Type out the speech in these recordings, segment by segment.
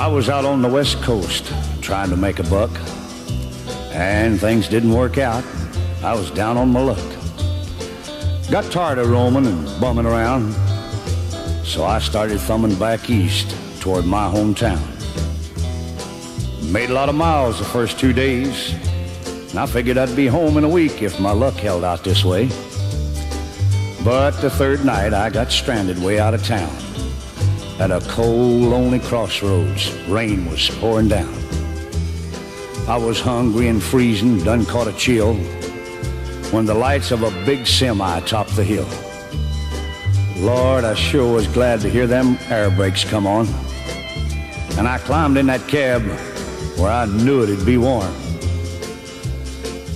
I was out on the West Coast trying to make a buck, and things didn't work out. I was down on my luck. Got tired of roaming and bumming around, so I started thumbing back east toward my hometown. Made a lot of miles the first 2 days, and I figured I'd be home in a week if my luck held out this way. But the third night I got stranded way out of town at a cold, lonely crossroads. Rain was pouring down. I was hungry and freezing, done caught a chill, when the lights of a big semi topped the hill. Lord, I sure was glad to hear them air brakes come on. And I climbed in that cab where I knew it'd be warm.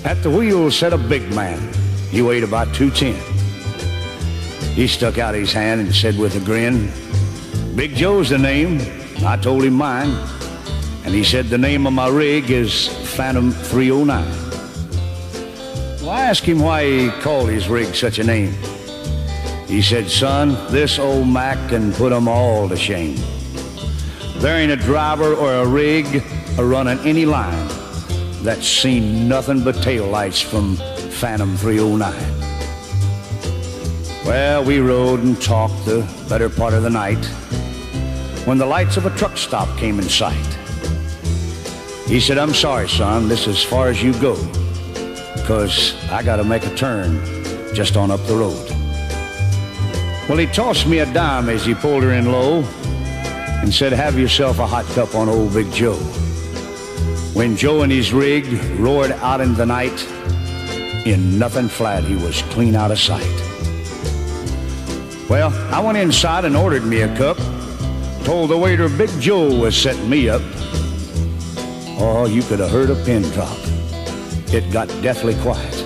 At the wheel sat a big man. He weighed about 210. He stuck out his hand and said with a grin, "Big Joe's the name." I told him mine, and he said the name of my rig is Phantom 309. Well, I asked him why he called his rig such a name. He said, "Son, this old Mac can put 'em all to shame. There ain't a driver or a rig a-running any line that's seen nothing but taillights from Phantom 309. Well, we rode and talked the better part of the night when the lights of a truck stop came in sight. He said, "I'm sorry, son, this is as far as you go, 'cause I gotta make a turn just on up the road." Well, he tossed me a dime as he pulled her in low and said, "Have yourself a hot cup on old Big Joe." When Joe and his rig roared out in the night, in nothing flat, he was clean out of sight. Well, I went inside and ordered me a cup, told the waiter Big Joe was setting me up. Oh, you could have heard a pin drop. It got deathly quiet,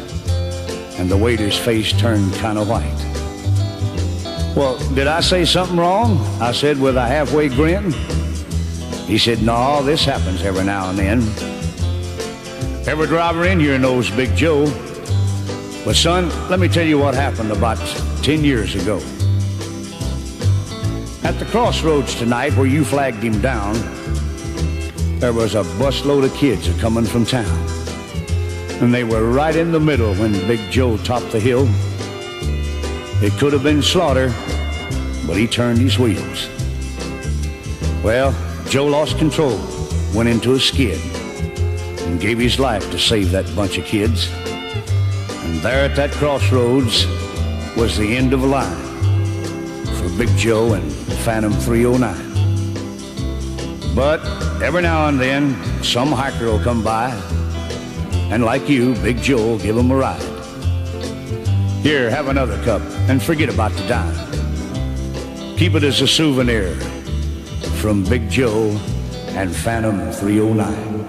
and the waiter's face turned kind of white. "Well, did I say something wrong?" I said with a halfway grin. He said, "No, this happens every now and then. Every driver in here knows Big Joe. But son, let me tell you what happened about 10 years ago. At the crossroads tonight where you flagged him down, there was a busload of kids a-coming from town. And they were right in the middle when Big Joe topped the hill. It could have been slaughter, but he turned his wheels. Well, Joe lost control, went into a skid, and gave his life to save that bunch of kids. And there at that crossroads was the end of a line for Big Joe and Phantom 309. But every now and then, some hiker will come by, and like you, Big Joe will give him a ride. Here, have another cup, and forget about the dime. Keep it as a souvenir from Big Joe and Phantom 309.